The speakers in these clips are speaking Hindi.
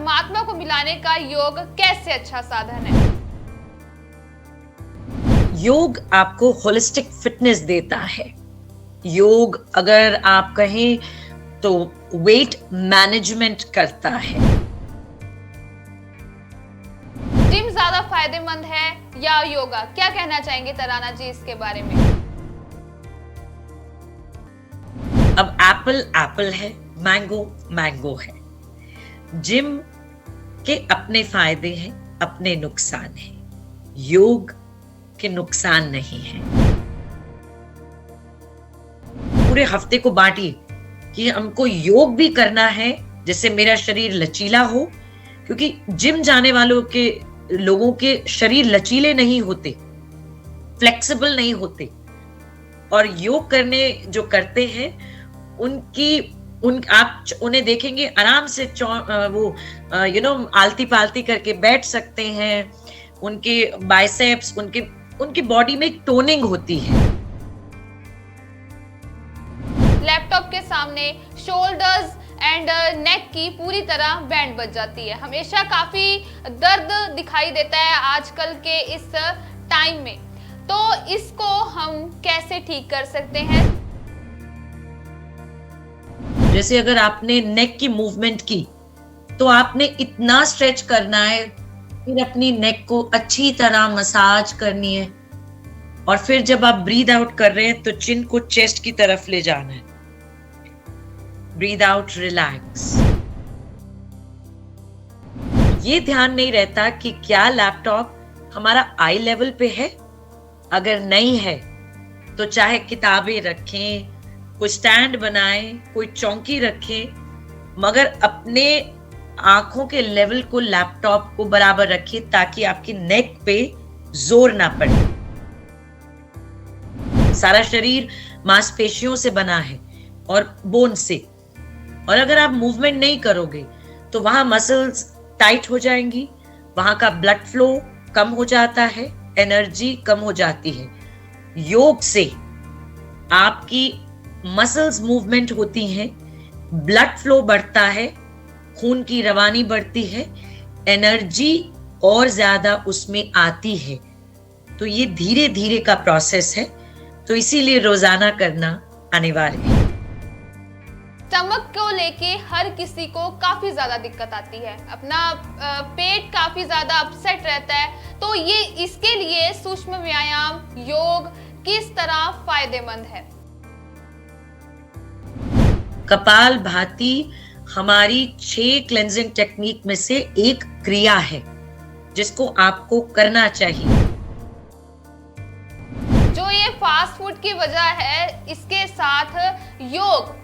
परमात्मा को मिलाने का योग कैसे अच्छा साधन है? योग आपको होलिस्टिक फिटनेस देता है। योग अगर आप कहें तो वेट मैनेजमेंट करता है। जिम ज्यादा फायदेमंद है या योगा? क्या कहना चाहेंगे तराना जी इसके बारे में? अब एप्पल एप्पल है, मैंगो मैंगो है। जिम के अपने फायदे हैं, अपने नुकसान हैं। योग के नुकसान नहीं है। पूरे हफ्ते को बांटिए कि हमको योग भी करना है जिससे मेरा शरीर लचीला हो, क्योंकि जिम जाने वालों के लोगों के शरीर लचीले नहीं होते, फ्लेक्सिबल नहीं होते। और योग करने जो करते हैं आप उन्हें देखेंगे आराम से वो आलती पालती करके बैठ सकते हैं। उनके बाइसेप्स, उनकी बॉडी में एक टोनिंग होती है। लैपटॉप के सामने शोल्डर्स एंड नेक की पूरी तरह बैंड बज जाती है। हमेशा काफी दर्द दिखाई देता है आजकल के इस टाइम में। तो इसको हम कैसे ठीक कर सकते हैं? जैसे अगर आपने नेक की मूवमेंट की तो आपने इतना स्ट्रेच करना है, फिर अपनी नेक को अच्छी तरह मसाज करनी है, और फिर जब आप ब्रीद आउट कर रहे हैं तो चिन को चेस्ट की तरफ ले जाना है। Breathe out, relax. ये ध्यान नहीं रहता कि क्या लैपटॉप हमारा आई लेवल पे है। अगर नहीं है तो चाहे किताबें रखें, कोई स्टैंड बनाएं, कोई चौकी रखें, मगर अपने आंखों के लेवल को, लैपटॉप को बराबर रखिए ताकि आपकी नेक पे जोर ना पड़े। सारा शरीर मांसपेशियों से बना है और बोन से, और अगर आप मूवमेंट नहीं करोगे तो वहां मसल्स टाइट हो जाएंगी, वहां का ब्लड फ्लो कम हो जाता है, एनर्जी कम हो जाती है। योग से आपकी मसल्स मूवमेंट होती हैं, ब्लड फ्लो बढ़ता है, खून की रवानी बढ़ती है, एनर्जी और ज्यादा उसमें आती है। तो ये धीरे धीरे का प्रोसेस है, तो इसीलिए रोजाना करना अनिवार्य है। स्टमक को लेके हर किसी को काफी ज्यादा दिक्कत आती है, अपना पेट काफी ज्यादा अपसेट रहता है। तो ये इसके लिए सूक्ष्म व्यायाम, योग किस तरह फायदेमंद है? कपालभाति हमारी 6 क्लेंजिंग टेक्निक में से एक क्रिया है जिसको आपको करना चाहिए। जो ये फास्ट फूड की वजह है, इसके साथ योग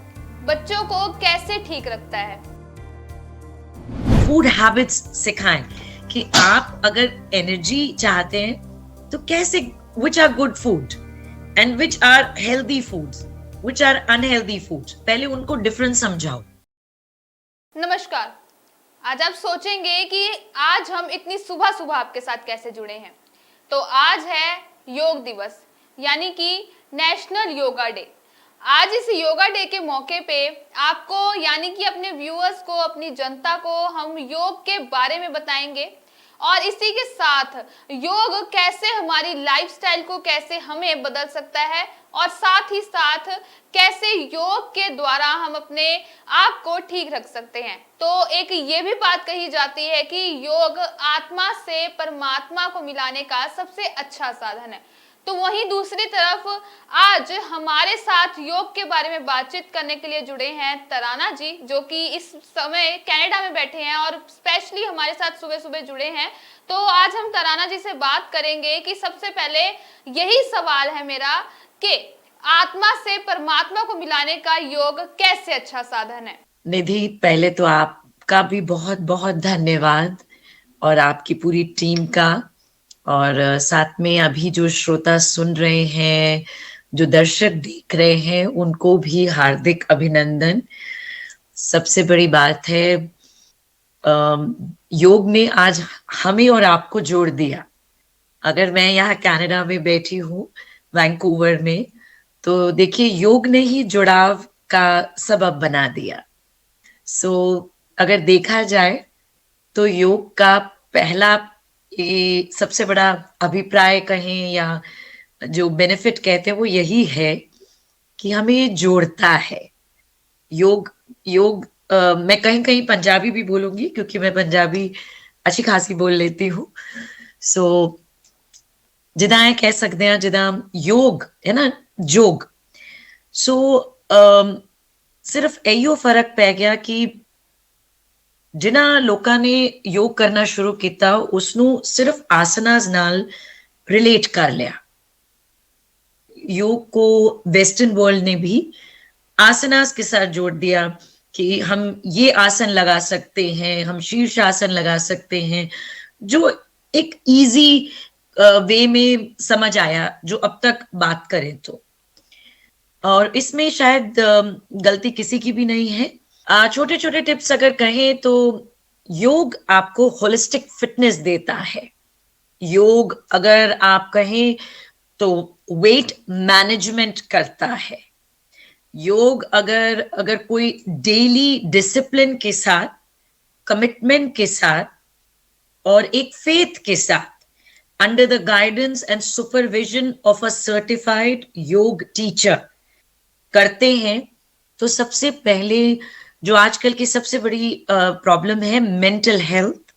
बच्चों को कैसे ठीक रखता है? फूड हैबिट्स सिखाएं कि आप अगर एनर्जी चाहते हैं तो कैसे, which are good food and which are healthy foods, which are unhealthy foods, पहले उनको डिफरेंस समझाओ। नमस्कार। आज आप सोचेंगे कि आज हम इतनी सुबह सुबह आपके साथ कैसे जुड़े हैं। तो आज है योग दिवस, यानी कि नेशनल योगा डे। आज इस योगा डे के मौके पे आपको, यानी कि अपने व्यूअर्स को, अपनी जनता को हम योग के बारे में बताएंगे, और इसी के साथ योग कैसे हमारी लाइफस्टाइल को, कैसे हमें बदल सकता है, और साथ ही साथ कैसे योग के द्वारा हम अपने आप को ठीक रख सकते हैं। तो एक ये भी बात कही जाती है कि योग आत्मा से परमात्मा को मिलाने का सबसे अच्छा साधन है। तो वहीं दूसरी तरफ आज हमारे साथ योग के बारे में बातचीत करने के लिए जुड़े हैं तराना जी, जो कि इस समय कनाडा में बैठे हैं और स्पेशली हमारे साथ सुबह सुबह जुड़े हैं। तो आज हम तराना जी से बात करेंगे कि सबसे पहले यही सवाल है मेरा कि आत्मा से परमात्मा को मिलाने का योग कैसे अच्छा साधन है? निधि, पहले तो आपका भी बहुत बहुत धन्यवाद, और आपकी पूरी टीम का, और साथ में अभी जो श्रोता सुन रहे हैं, जो दर्शक देख रहे हैं, उनको भी हार्दिक अभिनंदन। सबसे बड़ी बात है, योग ने आज हमें और आपको जोड़ दिया। अगर मैं यहाँ कनाडा में बैठी हूँ, वैंकूवर में, तो देखिए योग ने ही जुड़ाव का सबब बना दिया। सो अगर देखा जाए तो योग का पहला ये सबसे बड़ा अभिप्राय कहें या जो बेनिफिट कहते हैं वो यही है कि हमें जोड़ता है। योग योग मैं कहीं कहीं पंजाबी भी बोलूंगी क्योंकि मैं पंजाबी अच्छी खासी बोल लेती हूँ। सो जिदा कह सकते हैं जिदा योग है ना, जोग। सो सिर्फ इहो फर्क पै गया कि जिन्हां लोकां ने योग करना शुरू किया उसनों सिर्फ आसनास नाल रिलेट कर लिया। योग को वेस्टर्न वर्ल्ड ने भी आसनास के साथ जोड़ दिया कि हम ये आसन लगा सकते हैं, हम शीर्ष आसन लगा सकते हैं, जो एक इजी वे में समझ आया जो अब तक बात करें तो। और इसमें शायद गलती किसी की भी नहीं है। छोटे छोटे टिप्स अगर कहें तो योग आपको होलिस्टिक फिटनेस देता है। योग अगर आप कहें तो वेट मैनेजमेंट करता है। योग अगर अगर कोई डेली डिसिप्लिन के साथ, कमिटमेंट के साथ और एक फेथ के साथ under the guidance and supervision of a certified योग टीचर करते हैं तो सबसे पहले जो आजकल की सबसे बड़ी प्रॉब्लम है मेंटल हेल्थ,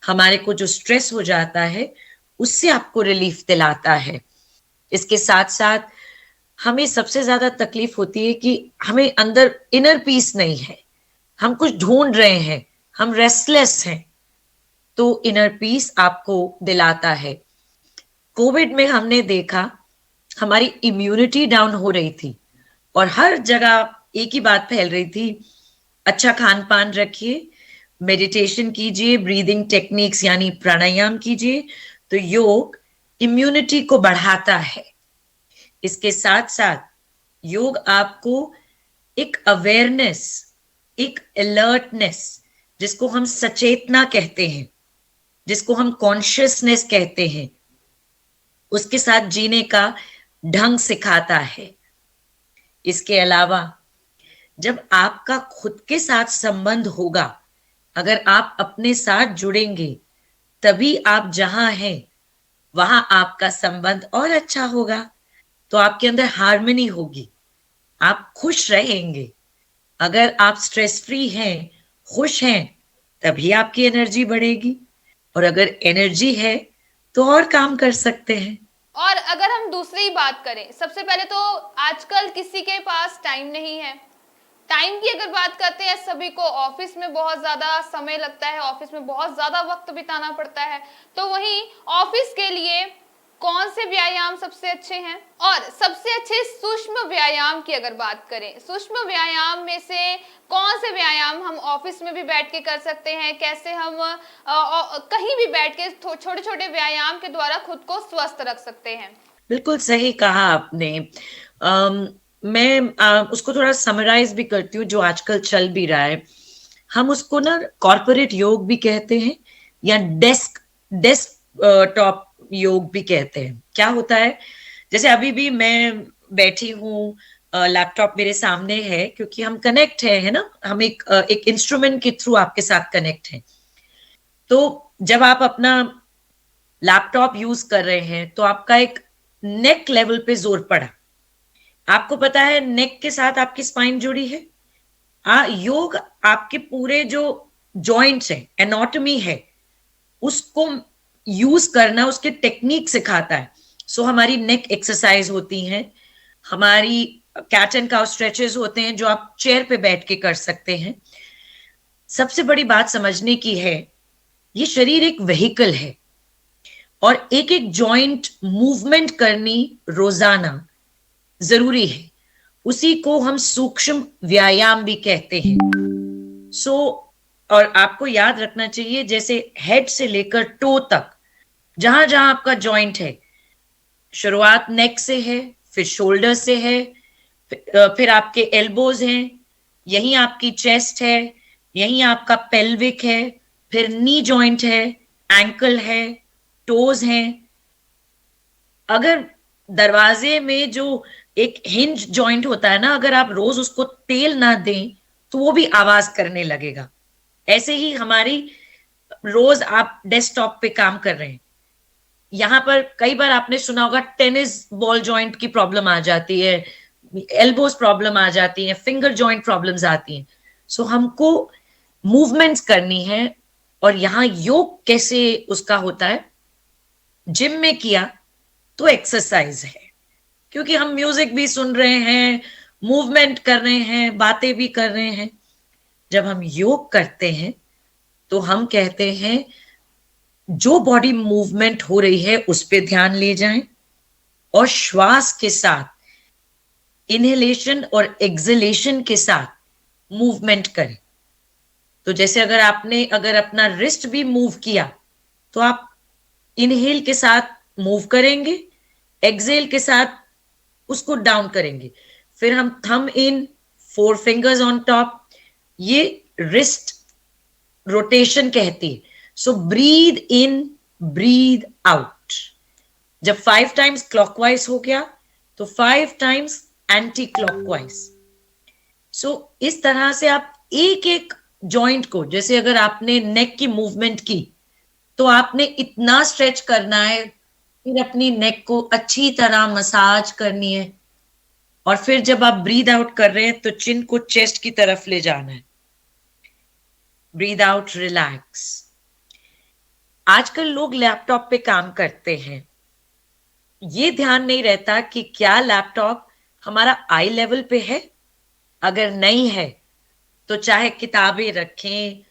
हमारे को जो स्ट्रेस हो जाता है उससे आपको रिलीफ दिलाता है। इसके साथ साथ हमें सबसे ज्यादा तकलीफ होती है कि हमें अंदर इनर पीस नहीं है, हम कुछ ढूंढ रहे हैं, हम रेस्टलेस हैं, तो इनर पीस आपको दिलाता है। कोविड में हमने देखा हमारी इम्यूनिटी डाउन हो रही थी और हर जगह एक ही बात फैल रही थी, अच्छा खान पान रखिए, मेडिटेशन कीजिए, ब्रीदिंग टेक्निक्स यानी प्राणायाम कीजिए, तो योग इम्यूनिटी को बढ़ाता है। इसके साथ साथ योग आपको एक अवेयरनेस, एक अलर्टनेस, जिसको हम सचेतना कहते हैं, जिसको हम कॉन्शियसनेस कहते हैं, उसके साथ जीने का ढंग सिखाता है। इसके अलावा जब आपका खुद के साथ संबंध होगा, अगर आप अपने साथ जुड़ेंगे तभी आप जहां हैं वहां आपका संबंध और अच्छा होगा, तो आपके अंदर हार्मनी होगी, आप खुश रहेंगे। अगर आप स्ट्रेस फ्री हैं, खुश हैं, तभी आपकी एनर्जी बढ़ेगी और अगर एनर्जी है तो और काम कर सकते हैं। और अगर हम दूसरी बात करें, सबसे पहले तो आजकल किसी के पास टाइम नहीं है। टाइम की अगर बात करते हैं, सभी को ऑफिस में बहुत ज़्यादा समय लगता है, ऑफिस में बहुत ज़्यादा वक्त बिताना पड़ता है, तो वहीं ऑफिस के लिए कौन से व्यायाम सबसे अच्छे हैं? और सबसे अच्छे सूक्ष्म व्यायाम की अगर बात करें, सूक्ष्म व्यायाम में से कौन से व्यायाम हम ऑफिस में भी बैठ के कर सकते हैं? कैसे हम कहीं भी बैठ के छोटे छोटे व्यायाम के द्वारा खुद को स्वस्थ रख सकते हैं? बिल्कुल सही कहा आपने। मैं उसको थोड़ा समराइज भी करती हूँ जो आजकल चल भी रहा है। हम उसको ना कॉर्पोरेट योग भी कहते हैं या डेस्क टॉप योग भी कहते हैं। क्या होता है, जैसे अभी भी मैं बैठी हूँ, लैपटॉप मेरे सामने है क्योंकि हम कनेक्ट है ना, हम एक इंस्ट्रूमेंट के थ्रू आपके साथ कनेक्ट हैं। तो जब आप अपना लैपटॉप यूज कर रहे हैं तो आपका एक नेक लेवल पे जोर पड़ा। आपको पता है नेक के साथ आपकी स्पाइन जुड़ी है। योग आपके पूरे जो जॉइंट्स है, एनाटॉमी है, उसको यूज करना, उसके टेक्निक सिखाता है। सो हमारी नेक एक्सरसाइज होती हैं, हमारी कैट एंड काउ स्ट्रेचेस होते हैं जो आप चेयर पे बैठ के कर सकते हैं। सबसे बड़ी बात समझने की है, ये शरीर एक व्हीकल है और एक एक जॉइंट मूवमेंट करनी रोजाना जरूरी है। उसी को हम सूक्ष्म व्यायाम भी कहते हैं। सो और आपको याद रखना चाहिए, जैसे हेड से लेकर टो तक जहां जहां आपका जॉइंट है, शुरुआत नेक से है, फिर शोल्डर से है, फिर आपके एल्बोज हैं, यहीं आपकी चेस्ट है, यहीं आपका पेल्विक है, फिर नी जॉइंट है, एंकल है, टोज हैं। अगर दरवाजे में जो एक हिंज जॉइंट होता है ना, अगर आप रोज उसको तेल ना दें तो वो भी आवाज करने लगेगा। ऐसे ही हमारी रोज आप डेस्कटॉप पे काम कर रहे हैं, यहाँ पर कई बार आपने सुना होगा टेनिस बॉल जॉइंट की प्रॉब्लम आ जाती है, एल्बोस प्रॉब्लम आ जाती है, फिंगर जॉइंट प्रॉब्लम्स आती हैं। सो हमको मूवमेंट्स करनी है। और यहाँ योग कैसे उसका होता है, जिम में किया तो एक्सरसाइज है, क्योंकि हम म्यूजिक भी सुन रहे हैं, मूवमेंट कर रहे हैं, बातें भी कर रहे हैं। जब हम योग करते हैं तो हम कहते हैं जो बॉडी मूवमेंट हो रही है उस पे ध्यान ले जाएं और श्वास के साथ इनहेलेशन और एक्सलेशन के साथ मूवमेंट करें। तो जैसे अगर अपना रिस्ट भी मूव किया तो आप इनहेल के साथ मूव करेंगे, एक्सेल के साथ उसको डाउन करेंगे। फिर हम thumb in, 4 fingers on top, ये रिस्ट रोटेशन कहती है। सो ब्रीद इन, ब्रीद आउट। जब 5 टाइम्स क्लॉकवाइज हो गया तो 5 टाइम्स एंटी क्लॉकवाइज। सो इस तरह से आप एक एक जॉइंट को, जैसे अगर आपने नेक की मूवमेंट की तो आपने इतना स्ट्रेच करना है, फिर अपनी नेक को अच्छी तरह मसाज करनी है, और फिर जब आप ब्रीद आउट कर रहे हैं तो चिन को चेस्ट की तरफ ले जाना है। Breathe out, relax. आजकल लोग लैपटॉप पे काम करते हैं, ये ध्यान नहीं रहता कि क्या लैपटॉप हमारा आई लेवल पे है। अगर नहीं है तो चाहे किताबें रखें,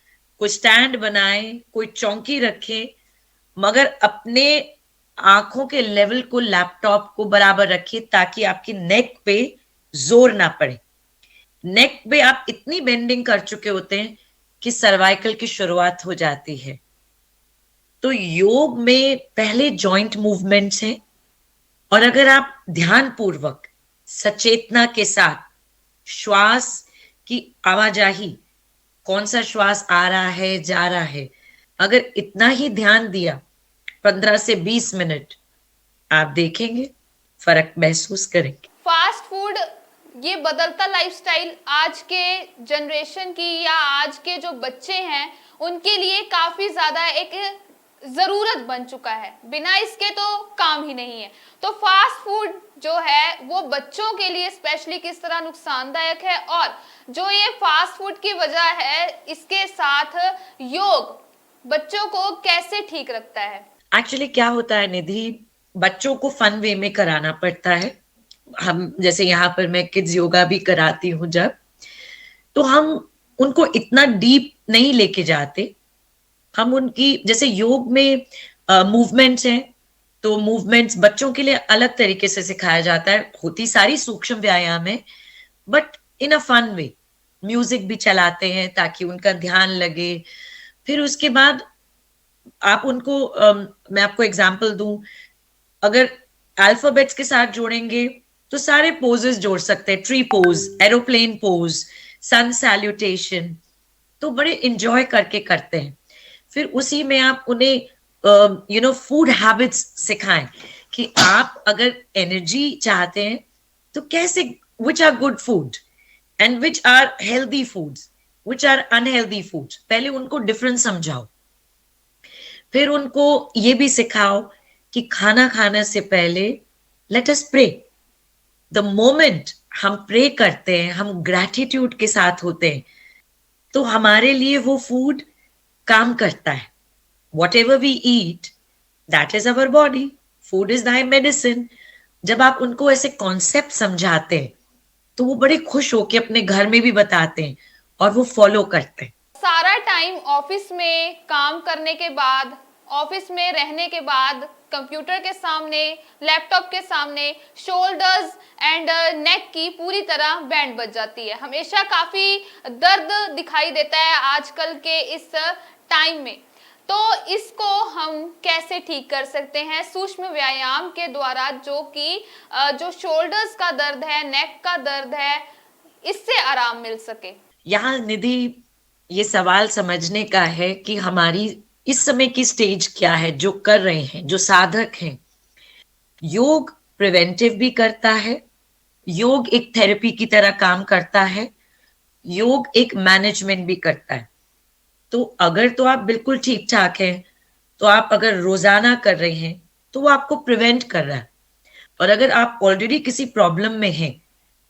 कोई स्टैंड बनाएं, कोई चौकी रखें, मगर अपने आंखों के लेवल को, लैपटॉप को बराबर रखिए ताकि आपकी नेक पे जोर ना पड़े। नेक पे आप इतनी बेंडिंग कर चुके होते हैं कि सर्वाइकल की शुरुआत हो जाती है। तो योग में पहले जॉइंट मूवमेंट्स हैं, और अगर आप ध्यान पूर्वक सचेतना के साथ श्वास की आवाजाही, कौन सा श्वास आ रहा है, जा रहा है, अगर इतना ही ध्यान दिया 15 से 20 मिनट, आप देखेंगे फर्क महसूस करेंगे। फास्ट फूड, ये बदलता लाइफस्टाइल आज के जनरेशन की या आज के जो बच्चे हैं उनके लिए काफी ज्यादा एक जरूरत बन चुका है, बिना इसके तो काम ही नहीं है। तो फास्ट फूड जो है वो बच्चों के लिए स्पेशली किस तरह नुकसानदायक है, और जो ये फास्ट फूड की वजह है इसके साथ योग बच्चों को कैसे ठीक रखता है। एक्चुअली क्या होता है निधि, बच्चों को फन वे में कराना पड़ता है। हम जैसे यहाँ पर मैं किड्स योगा भी कराती हूँ, जब तो हम उनको इतना डीप नहीं लेके जाते। हम उनकी, जैसे योग में मूवमेंट्स हैं तो मूवमेंट्स बच्चों के लिए अलग तरीके से सिखाया जाता है, होती सारी सूक्ष्म व्यायाम है, but in a fun way. Music भी चलाते हैं ताकि उनका ध्यान लगे। फिर उसके बाद आप उनको मैं आपको एग्जांपल दूं, अगर अल्फाबेट्स के साथ जोड़ेंगे तो सारे पोजेस जोड़ सकते हैं, ट्री पोज, एरोप्लेन पोज, सन सैल्यूटेशन, तो बड़े इंजॉय करके करते हैं। फिर उसी में आप उन्हें फूड हैबिट्स सिखाएं कि आप अगर एनर्जी चाहते हैं तो कैसे, which are good food and which are healthy foods, which are unhealthy foods, पहले उनको डिफरेंस समझाओ। फिर उनको ये भी सिखाओ कि खाना खाने से पहले let us pray. The moment हम प्रे करते हैं, हम ग्रैटिट्यूड के साथ होते हैं, तो हमारे लिए वो फूड काम करता है। Whatever we eat, that is our body, food is thy medicine. जब आप उनको ऐसे कॉन्सेप्ट समझाते हैं तो वो बड़े खुश होके अपने घर में भी बताते हैं और वो फॉलो करते हैं। सारा टाइम ऑफिस में काम करने के बाद, ऑफिस में रहने के बाद कंप्यूटर के सामने, लैपटॉप के सामने शोल्डर्स एंड नेक की पूरी तरह बैंड बज जाती है। हमेशा काफी दर्द दिखाई देता है आजकल के इस टाइम में। तो इसको हम कैसे ठीक कर सकते हैं सूक्ष्म व्यायाम के द्वारा, जो कि जो शोल्डर्स का दर्द है, नेक का दर्द है, इससे आराम मिल सके। यहाँ निधि ये सवाल समझने का है कि हमारी इस समय की स्टेज क्या है, जो कर रहे हैं, जो साधक हैं। योग प्रिवेंटिव भी करता है, योग एक थेरेपी की तरह काम करता है, योग एक मैनेजमेंट भी करता है। तो अगर तो आप बिल्कुल ठीक ठाक हैं, तो आप अगर रोजाना कर रहे हैं तो वो आपको प्रिवेंट कर रहा है। और अगर आप ऑलरेडी किसी प्रॉब्लम में हैं,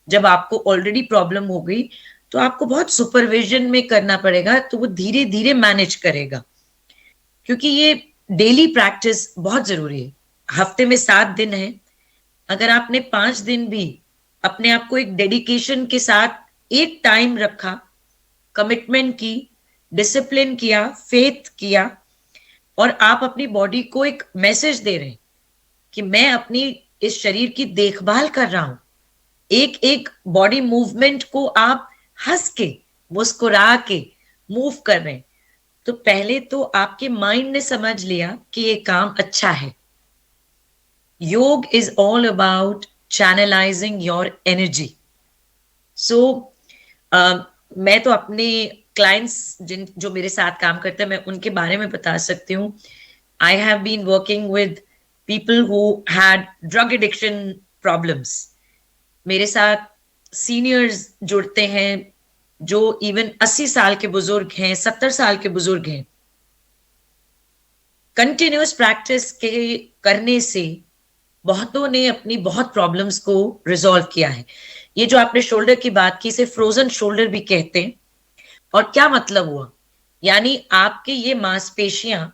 जब आपको ऑलरेडी प्रॉब्लम हो गई, तो आपको बहुत सुपरविजन में करना पड़ेगा, तो वो धीरे धीरे मैनेज करेगा। क्योंकि ये डेली प्रैक्टिस बहुत जरूरी है। हफ्ते में 7 दिन है, अगर आपने 5 दिन भी अपने आप को एक डेडिकेशन के साथ एक टाइम रखा, कमिटमेंट की, डिसिप्लिन किया, फेथ किया, और आप अपनी बॉडी को एक मैसेज दे रहे हैं कि मैं अपनी इस शरीर की देखभाल कर रहा हूं, एक एक बॉडी मूवमेंट को आप हंस के, मुस्कुरा के मूव कर रहे हैं, तो पहले तो आपके माइंड ने समझ लिया कि ये काम अच्छा है। Yoga is all about channelizing your energy. So मैं तो अपने क्लाइंट्स जो मेरे साथ काम करते हैं, मैं उनके बारे में बता सकती हूँ। I have been working with people who had drug addiction problems. मेरे साथ सीनियर्स जुड़ते हैं जो इवन 80 साल के बुजुर्ग हैं, 70 साल के बुजुर्ग हैं। कंटिन्यूस प्रैक्टिस के करने से बहुतों ने अपनी बहुत प्रॉब्लम्स को रिजॉल्व किया है। ये जो आपने शोल्डर की बात की, इसे फ्रोजन शोल्डर भी कहते हैं। और क्या मतलब हुआ, यानी आपके ये मांसपेशियां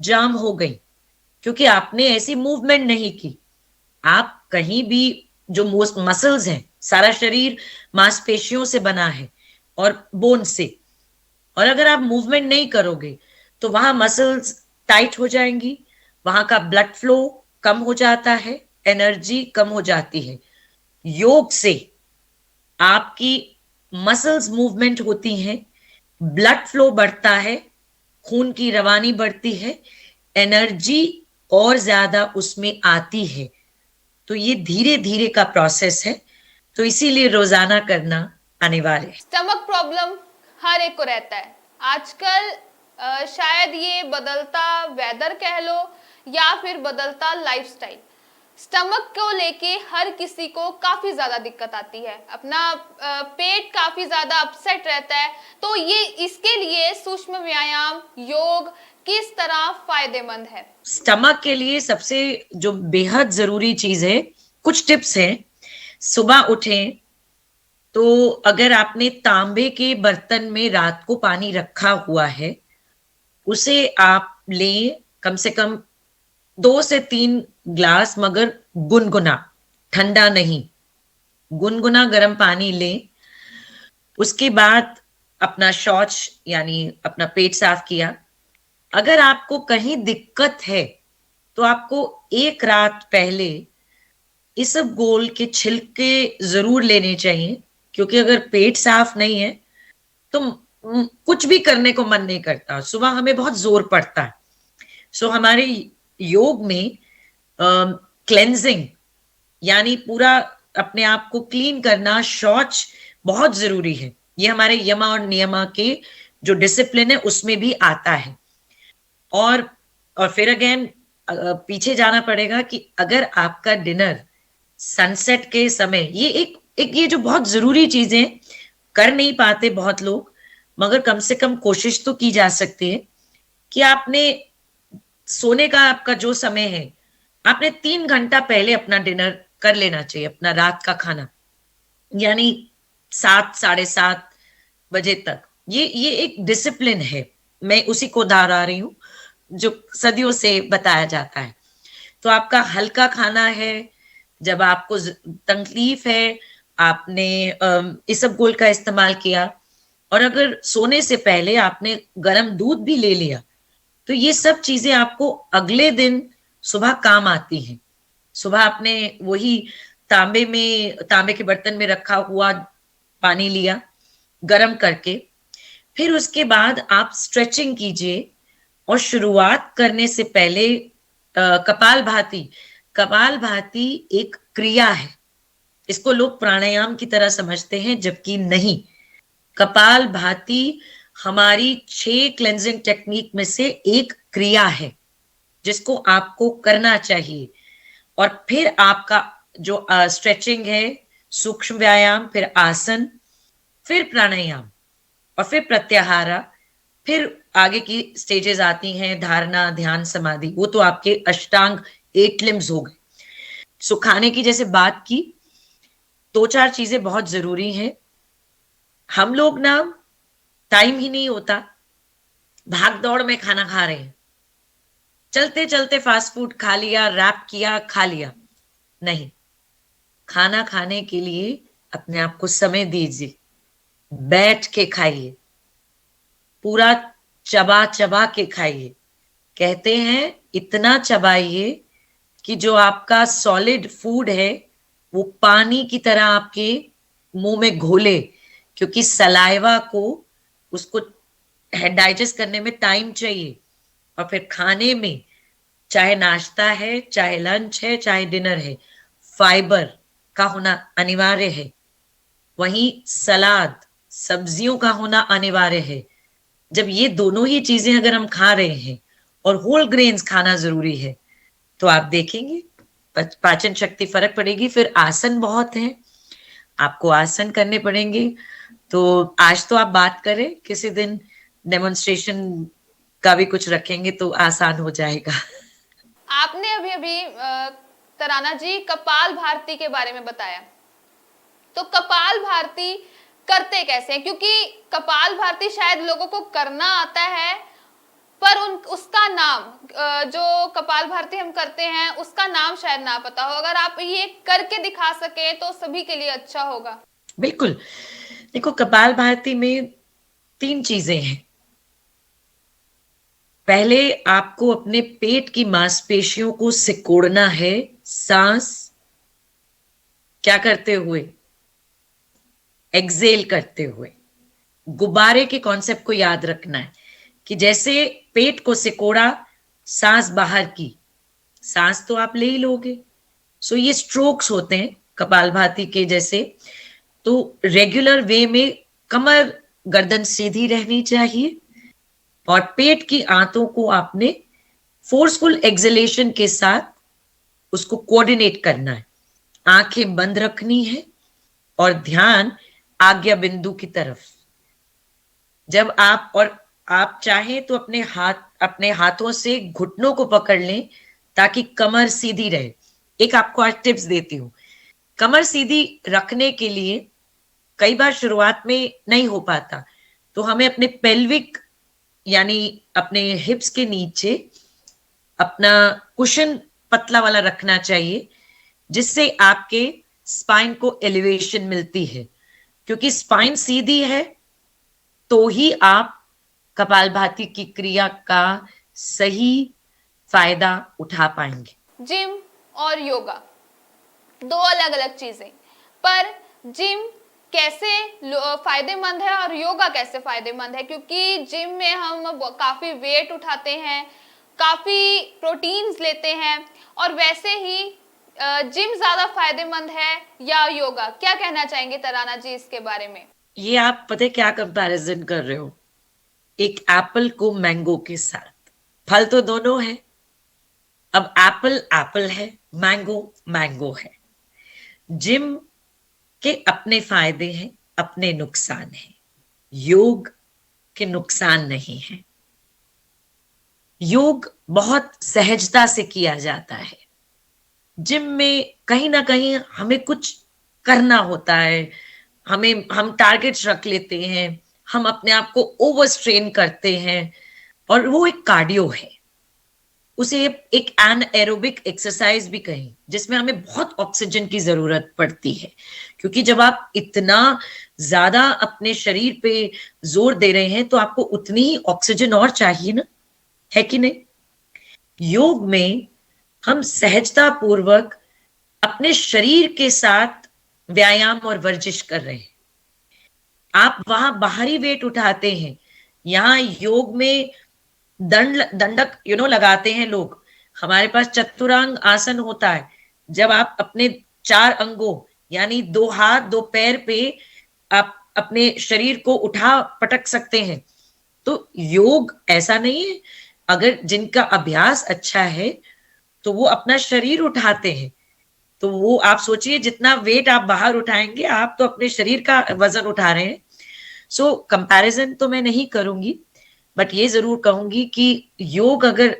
जाम हो गई क्योंकि आपने ऐसी मूवमेंट नहीं की। आप कहीं भी, जो मसल्स हैं, सारा शरीर मांसपेशियों से बना है और बोन से, और अगर आप मूवमेंट नहीं करोगे तो वहां मसल्स टाइट हो जाएंगी, वहां का ब्लड फ्लो कम हो जाता है, एनर्जी कम हो जाती है। योग से आपकी मसल्स मूवमेंट होती हैं, ब्लड फ्लो बढ़ता है, खून की रवानी बढ़ती है, एनर्जी और ज्यादा उसमें आती है। तो ये धीरे धीरे का प्रोसेस है, तो इसीलिए रोजाना करना अनिवार्य है। स्टमक प्रॉब्लम हर एक को रहता है आजकल। शायद ये बदलता वेदर कह लो या फिर बदलता लाइफस्टाइल, स्टमक को लेके हर किसी को काफी ज्यादा दिक्कत आती है। अपना पेट काफी ज्यादा अपसेट रहता है। तो ये इसके लिए सूक्ष्म व्यायाम, योग किस तरह फायदेमंद है? स्टमक के लिए सबसे जो बेहद जरूरी चीज है, कुछ टिप्स हैं। सुबह उठें तो अगर आपने तांबे के बर्तन में रात को पानी रखा हुआ है, उसे आप लें, कम से कम 2 से 3 ग्लास, मगर गुनगुना, ठंडा नहीं, गुनगुना गर्म पानी लें। उसके बाद अपना शौच यानी अपना पेट साफ किया। अगर आपको कहीं दिक्कत है तो आपको एक रात पहले इसबगोल के छिलके जरूर लेने चाहिए, क्योंकि अगर पेट साफ नहीं है तो कुछ भी करने को मन नहीं करता, सुबह हमें बहुत जोर पड़ता है। सो हमारे योग में क्लेंजिंग यानी पूरा अपने आप को क्लीन करना, शौच बहुत जरूरी है। ये हमारे यमा और नियमा के जो डिसिप्लिन है उसमें भी आता है। और फिर अगेन पीछे जाना पड़ेगा कि अगर आपका डिनर सनसेट के समय, ये एक ये जो बहुत जरूरी चीजें कर नहीं पाते बहुत लोग, मगर कम से कम कोशिश तो की जा सकती है कि आपने सोने का आपका जो समय है, आपने 3 घंटा पहले अपना डिनर कर लेना चाहिए, अपना रात का खाना, यानी 7, 7:30 बजे तक। ये एक डिसिप्लिन है, मैं उसी को दोहरा रही हूँ जो सदियों से बताया जाता है। तो आपका हल्का खाना है, जब आपको तकलीफ है, आपने इसबगोल का इस्तेमाल किया, और अगर सोने से पहले आपने गर्म दूध भी ले लिया, तो ये सब चीजें आपको अगले दिन सुबह काम आती हैं। सुबह आपने वही तांबे के बर्तन में रखा हुआ पानी लिया गर्म करके, फिर उसके बाद आप स्ट्रेचिंग कीजिए। और शुरुआत करने से पहले कपालभाति एक क्रिया है, इसको लोग प्राणायाम की तरह समझते हैं, जबकि नहीं। कपालभाति हमारी 6 क्लेंजिंग टेक्निक में से एक क्रिया है जिसको आपको करना चाहिए। और फिर आपका जो स्ट्रेचिंग है, सूक्ष्म व्यायाम, फिर आसन, फिर प्राणायाम और फिर प्रत्याहारा, फिर आगे की स्टेजेस आती हैं, धारणा, ध्यान, समाधि। वो तो आपके अष्टांग 8 लिम्स हो गए। सो खाने की जैसे बात की, 2-4 चीजें बहुत जरूरी हैं। हम लोग ना, टाइम ही नहीं होता, भाग दौड़ में खाना खा रहे हैं, चलते चलते फास्ट फूड खा लिया, रैप किया, खा लिया। नहीं, खाना खाने के लिए अपने आप को समय दीजिए, बैठ के खाइए, पूरा चबा चबा के खाइए। कहते हैं इतना चबाइए कि जो आपका सॉलिड फूड है वो पानी की तरह आपके मुंह में घोले, क्योंकि सलाइवा को, उसको डाइजेस्ट करने में टाइम चाहिए। और फिर खाने में, चाहे नाश्ता है, चाहे लंच है, चाहे डिनर है, फाइबर का होना अनिवार्य है। वहीं सलाद, सब्जियों का होना अनिवार्य है। जब ये दोनों ही चीजें अगर हम खा रहे हैं और होल ग्रेन्स खाना जरूरी है, तो आप देखेंगे पाचन शक्ति फर्क पड़ेगी। फिर आसन बहुत है, आपको आसन करने पड़ेंगे। तो आज तो आप बात करें, किसी दिन डेमोन्स्ट्रेशन का भी कुछ रखेंगे तो आसान हो जाएगा। आपने अभी अभी तराना जी कपाल भारती के बारे में बताया, तो कपाल भारती करते कैसे हैं? क्योंकि कपाल भारती शायद लोगों को करना आता है, पर उसका नाम, जो कपाल भारती हम करते हैं उसका नाम शायद ना पता हो। अगर आप ये करके दिखा सके तो सभी के लिए अच्छा होगा। बिल्कुल। देखो, कपाल भारती में 3 चीजें हैं। पहले आपको अपने पेट की मांसपेशियों को सिकोड़ना है, सांस क्या करते हुए, एक्सेल करते हुए। गुब्बारे के कॉन्सेप्ट को याद रखना है कि जैसे पेट को सिकोड़ा, सांस बाहर की, सांस तो आप ले ही लोगे। सो ये स्ट्रोक्स होते हैं कपालभाति के जैसे। तो रेगुलर वे में कमर, गर्दन सीधी रहनी चाहिए और पेट की आंतों को आपने फोर्सफुल एक्सलेशन के साथ उसको कोऑर्डिनेट करना है। आंखें बंद रखनी है और ध्यान आज्ञा बिंदु की तरफ। जब आप चाहें तो अपने हाथों से घुटनों को पकड़ लें ताकि कमर सीधी रहे। एक आपको आज टिप्स देती हूँ। कमर सीधी रखने के लिए कई बार शुरुआत में नहीं हो पाता, तो हमें अपने पेल्विक यानी अपने हिप्स के नीचे अपना कुशन पतला वाला रखना चाहिए, जिससे आपके स्पाइन को एलिवेशन मिलती है। क्योंकि स्पाइन सीधी है तो ही आप कपालभाति की क्रिया का सही फायदा उठा पाएंगे। जिम और योगा दो अलग अलग चीजें, पर जिम कैसे फायदेमंद है और योगा कैसे फायदेमंद है? क्योंकि जिम में हम काफी वेट उठाते हैं, काफी प्रोटीन्स लेते हैं, और वैसे ही जिम ज्यादा फायदेमंद है या योगा? क्या कहना चाहेंगे तराना जी इसके बारे में? ये आप पता है क्या कंपैरिजन कर रहे हो? एक एप्पल को मैंगो के साथ। फल तो दोनों है, अब एप्पल एप्पल है, मैंगो मैंगो है। जिम के अपने फायदे हैं, अपने नुकसान हैं। योग के नुकसान नहीं है। योग बहुत सहजता से किया जाता है। जिम में कहीं ना कहीं हमें कुछ करना होता है, हम टारगेट्स रख लेते हैं, हम अपने आप को ओवर स्ट्रेन करते हैं, और वो एक कार्डियो है। उसे एक एनाएरोबिक एक्सरसाइज भी कहें, जिसमें हमें बहुत ऑक्सीजन की जरूरत पड़ती है। क्योंकि जब आप इतना ज्यादा अपने शरीर पे जोर दे रहे हैं तो आपको उतनी ही ऑक्सीजन और चाहिए ना, है कि नहीं? योग में हम सहजता पूर्वक अपने शरीर के साथ व्यायाम और वर्जिश कर रहे हैं। आप वहां बाहरी वेट उठाते हैं, यहाँ योग में दंडक लगाते हैं लोग। हमारे पास चतुरांग आसन होता है, जब आप अपने 4 अंगों यानी 2 हाथ 2 पैर पे आप अपने शरीर को उठा पटक सकते हैं। तो योग ऐसा नहीं है, अगर जिनका अभ्यास अच्छा है तो वो अपना शरीर उठाते हैं। तो वो आप सोचिए, जितना वेट आप बाहर उठाएंगे, आप तो अपने शरीर का वजन उठा रहे हैं। सो कंपैरिजन तो मैं नहीं करूंगी, बट ये जरूर कहूंगी कि योग अगर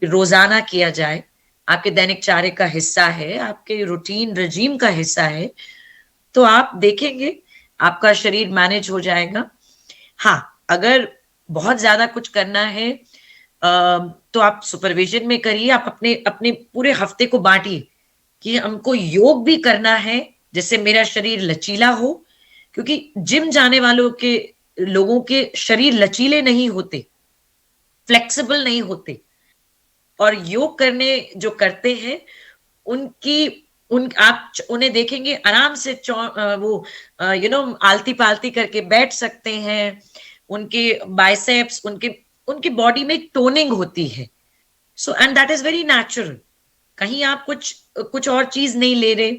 रोजाना किया जाए, आपके दैनिक चार्य का हिस्सा है, आपके रूटीन रजीम का हिस्सा है, तो आप देखेंगे आपका शरीर मैनेज हो जाएगा। हाँ, अगर बहुत ज्यादा कुछ करना है तो आप सुपरविजन में करिए। आप अपने अपने पूरे हफ्ते को बांटिए कि हमको योग भी करना है जिससे मेरा शरीर लचीला हो, क्योंकि जिम जाने वालों के लोगों के शरीर लचीले नहीं होते, फ्लेक्सिबल नहीं होते। और योग करने जो करते हैं उनकी उन आप उन्हें देखेंगे आराम से वो आलती पालती करके बैठ सकते हैं। उनके बाइसेप्स, उनके उनकी बॉडी में टोनिंग होती है। So and that is very natural. कहीं आप कुछ कुछ और चीज नहीं ले रहे।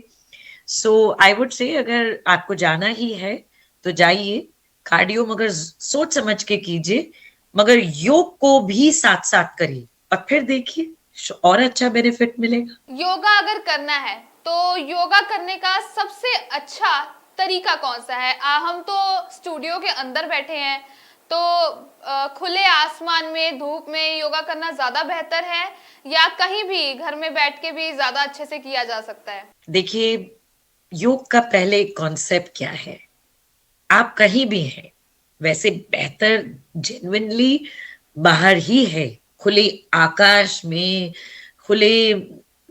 सो आई वुड से अगर आपको जाना ही है तो जाइए, कार्डियो मगर सोच समझ के कीजिए, मगर योग को भी साथ साथ करिए और फिर देखिए और अच्छा बेनिफिट मिलेगा। योगा अगर करना है तो योगा करने का सबसे अच्छा तरीका कौन सा है? हम तो स्टूडियो के अंदर बैठे हैं, तो खुले आसमान में धूप में योगा करना ज्यादा बेहतर है या कहीं भी घर में बैठ के भी ज्यादा अच्छे से किया जा सकता है? देखिए, योग का पहले कॉन्सेप्ट क्या है? आप कहीं भी हैं, वैसे बेहतर जेन्युइनली बाहर ही है, खुले आकाश में, खुले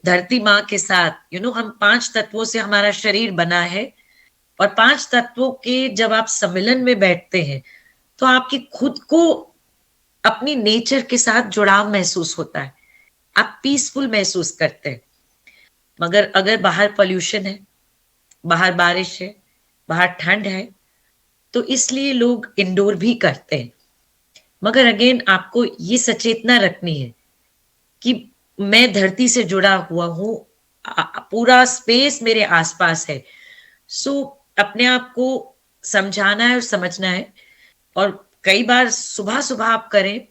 धरती माँ के साथ। हम 5 तत्वों से हमारा शरीर बना है, और 5 तत्वों के जब आप सम्मिलन में बैठते हैं तो आपकी खुद को अपनी नेचर के साथ जुड़ाव महसूस होता है, आप पीसफुल महसूस करते हैं। मगर अगर बाहर पोल्यूशन है, बाहर बारिश है, बाहर ठंड है, तो इसलिए लोग इंडोर भी करते हैं। मगर अगेन आपको ये सचेतना रखनी है कि मैं धरती से जुड़ा हुआ हूं, पूरा स्पेस मेरे आसपास है। सो अपने आप को समझाना है और समझना है। और कई बार सुबह सुबह आप करें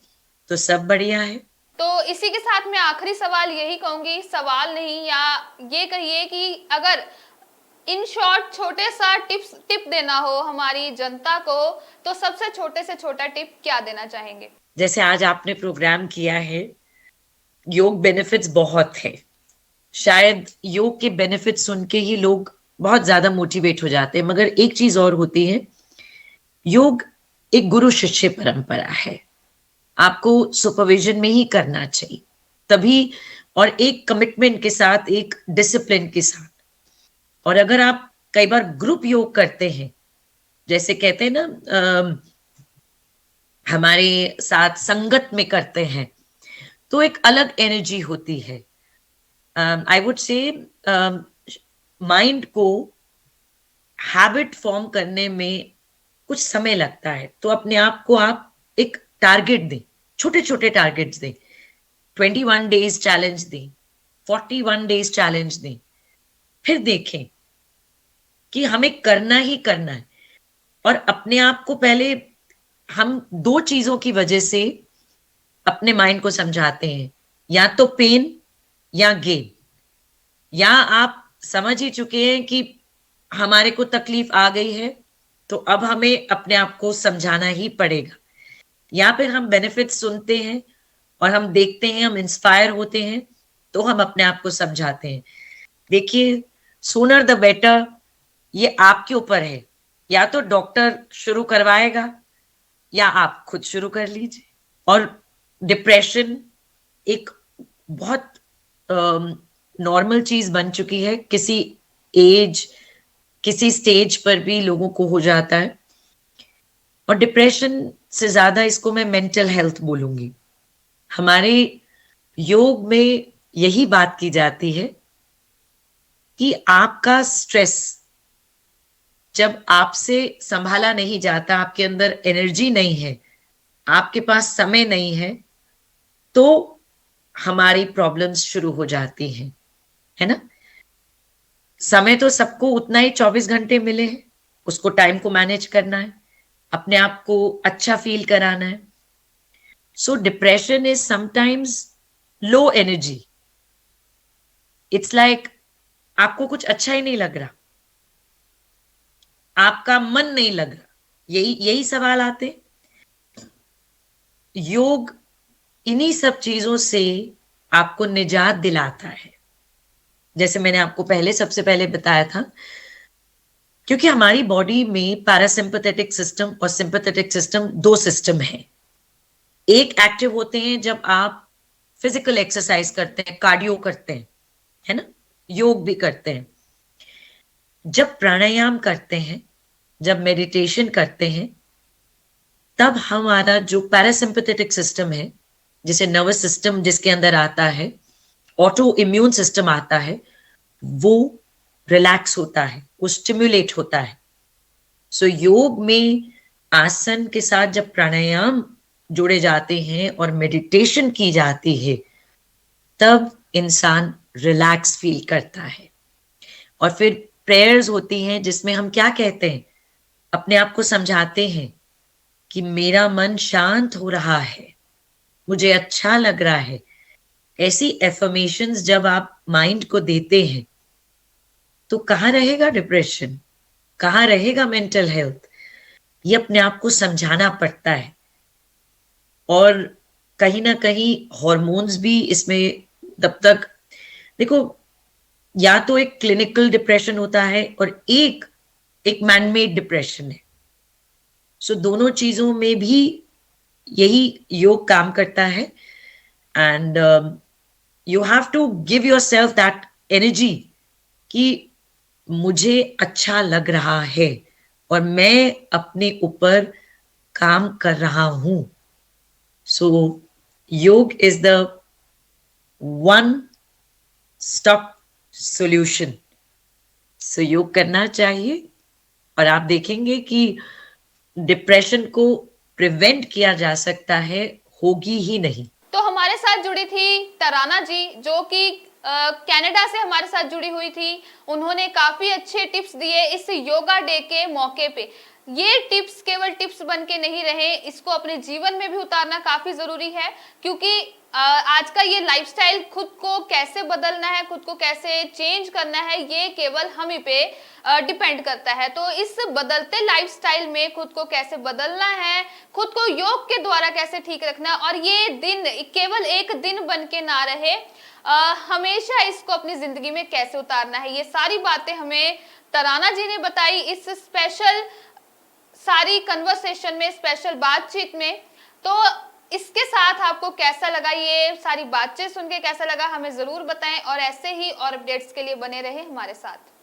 तो सब बढ़िया है। तो इसी के साथ मैं आखिरी सवाल यही कहूंगी, सवाल नहीं, या ये कहिए कि अगर इन शॉर्ट छोटे सा टिप देना हो हमारी जनता को, तो सबसे छोटे से छोटा टिप क्या देना चाहेंगे? जैसे आज आपने प्रोग्राम किया है, योग बेनिफिट्स बहुत है। शायद योग के बेनिफिट्स सुन के ही लोग बहुत ज्यादा मोटिवेट हो जाते हैं। मगर एक चीज और होती है, योग एक गुरु शिष्य परंपरा है। आपको सुपरविजन में ही करना चाहिए, तभी, और एक कमिटमेंट के साथ, एक डिसिप्लिन के साथ। और अगर आप कई बार ग्रुप योग करते हैं, जैसे कहते हैं ना, हमारे साथ संगत में करते हैं, तो एक अलग एनर्जी होती है। आई वुड से माइंड को हैबिट फॉर्म करने में कुछ समय लगता है, तो अपने आप को आप एक टारगेट दें, छोटे छोटे टारगेट्स दें। 21 डेज चैलेंज दें, 41 डेज चैलेंज दें, फिर देखें कि हमें करना ही करना है। और अपने आप को पहले हम 2 चीजों की वजह से अपने माइंड को समझाते हैं, या तो पेन या गेन। या आप समझ ही चुके हैं कि हमारे को तकलीफ आ गई है, तो अब हमें अपने आप को समझाना ही पड़ेगा। या फिर हम बेनिफिट सुनते हैं और हम देखते हैं, हम इंस्पायर होते हैं, तो हम अपने आप को समझाते हैं। देखिए, सूनर द बेटर, ये आपके ऊपर है। या तो डॉक्टर शुरू करवाएगा या आप खुद शुरू कर लीजिए। और डिप्रेशन एक बहुत नॉर्मल चीज बन चुकी है, किसी एज, किसी स्टेज पर भी लोगों को हो जाता है। और डिप्रेशन से ज्यादा इसको मैं मेंटल हेल्थ बोलूंगी। हमारे योग में यही बात की जाती है कि आपका स्ट्रेस जब आपसे संभाला नहीं जाता, आपके अंदर एनर्जी नहीं है, आपके पास समय नहीं है, तो हमारी प्रॉब्लम्स शुरू हो जाती हैं, है ना। समय तो सबको उतना ही 24 घंटे मिले हैं, उसको टाइम को मैनेज करना है, अपने आप को अच्छा फील कराना है। सो depression is sometimes low energy. It's like आपको कुछ अच्छा ही नहीं लग रहा, आपका मन नहीं लग रहा, यही यही सवाल आते। योग इन्हीं सब चीजों से आपको निजात दिलाता है। जैसे मैंने आपको पहले सबसे पहले बताया था, क्योंकि हमारी बॉडी में पैरासिम्पथेटिक सिस्टम और सिंपैथेटिक सिस्टम, दो सिस्टम हैं। एक एक्टिव होते हैं जब आप फिजिकल एक्सरसाइज करते हैं, कार्डियो करते हैं, है ना, योग भी करते हैं। जब प्राणायाम करते हैं, जब मेडिटेशन करते हैं, तब हमारा जो पैरासिम्पथेटिक सिस्टम है, जिसे नर्वस सिस्टम जिसके अंदर आता है, ऑटो इम्यून सिस्टम आता है, वो रिलैक्स होता है, वो स्टिम्युलेट होता है। सो योग में आसन के साथ जब प्राणायाम जोड़े जाते हैं और मेडिटेशन की जाती है, तब इंसान रिलैक्स फील करता है। और फिर प्रेयर्स होती हैं जिसमें हम क्या कहते हैं, अपने आप को समझाते हैं कि मेरा मन शांत हो रहा है, मुझे अच्छा लग रहा है। ऐसी एफर्मेशंस जब आप माइंड को देते हैं, तो कहाँ रहेगा डिप्रेशन, कहाँ रहेगा मेंटल हेल्थ। ये अपने आप को समझाना पड़ता है। और कहीं ना कहीं हॉर्मोन्स भी इसमें, तब तक देखो, या तो एक क्लिनिकल डिप्रेशन होता है और एक एक मैनमेड डिप्रेशन है। सो दोनों चीजों में भी यही योग काम करता है। And you have to give yourself that energy कि मुझे अच्छा लग रहा है और मैं अपने ऊपर काम कर रहा हूं। So yoga is the one stop solution. So yoga करना चाहिए और आप देखेंगे कि डिप्रेशन को प्रिवेंट किया जा सकता है, होगी ही नहीं। तो हमारे साथ जुड़ी थी तराना जी, जो कि कनाडा से हमारे साथ जुड़ी हुई थी। उन्होंने काफी अच्छे टिप्स दिए इस योगा डे के मौके पे। ये टिप्स केवल टिप्स बन के नहीं रहे, इसको अपने जीवन में भी उतारना काफी जरूरी है, क्योंकि आज का ये लाइफस्टाइल, खुद को कैसे बदलना है, खुद को कैसे चेंज करना है, ये केवल हम ही पे डिपेंड करता है। तो इस बदलते लाइफस्टाइल में खुद को कैसे बदलना है, खुद को योग के द्वारा कैसे ठीक रखना है, और ये दिन केवल एक दिन बन के ना रहे, हमेशा इसको अपनी जिंदगी में कैसे उतारना है, ये सारी बातें हमें तराना जी ने बताई इस स्पेशल सारी कन्वर्सेशन में, स्पेशल बातचीत में। तो इसके साथ आपको कैसा लगा, ये सारी बातचीत सुन के कैसा लगा, हमें जरूर बताएं, और ऐसे ही और अपडेट्स के लिए बने रहे हमारे साथ।